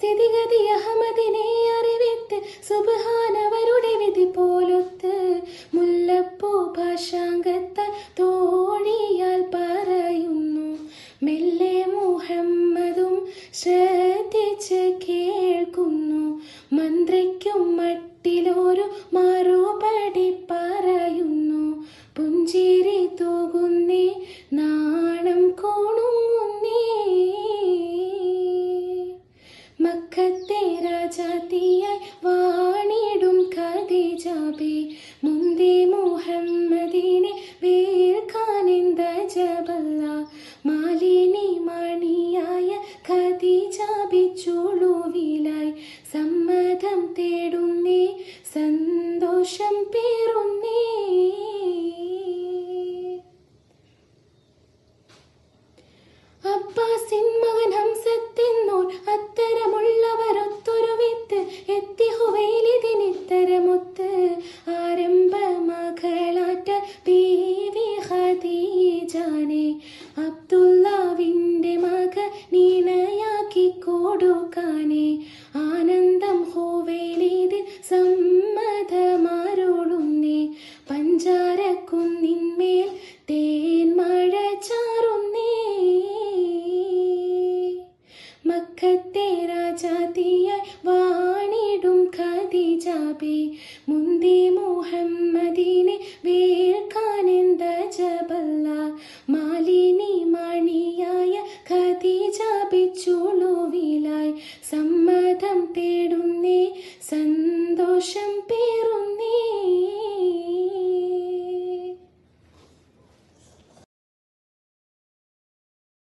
സ്ഥിതിഗതി അഹമ്മദിനെ അറിവിത്ത് സുബ്ഹാനവരുടെ വിധി പോലൊത്ത് മുല്ലപ്പൂ ഭാഷാംഗത്ത തോണിയാൽ പറയുന്നു മെല്ലെ മുഹമ്മദും ശ്രദ്ധിച്ച് കേൾക്കുന്നു മന്ത്രിക്കും മട്ടിലൊരു മറുപടി പറയുന്നു പുഞ്ചിരി തൂകുന്നേ നാണം കോണുങ്ങുന്നേ മക്കത്തെ രാജാത്തിയായി വാണിടും ഖദീജാബി മുന്തി മുഹമ്മദിനെ വേർക്കാനെന്ത ജബല്ല മാലിനി മണിയായ ഖദീജാബി ചുളുവിലായി സമ്മതം തേടുന്നേ സന്തോഷം പേറുന്നേ അബ്ബാസിൻ മകൻ ഹംസത്തെന്നോർ അത്തരമുള്ളവരൊത്തൊരു വിത്ത് എത്തി ഹുവൈലിദിനിത്തരമൊത്ത് ആരംഭ മകളാറ്റ ബീവി ഖദീജാനെ അബ്ദുല്ലാവിൻ്റെ മകനിണയാക്കി കൊടുക്കാനെ ആനന്ദം ഹുവൈലിദിൻ സമ്മതമരുളുന്നേ പഞ്ചാരക്കുന്നിന്മേൽ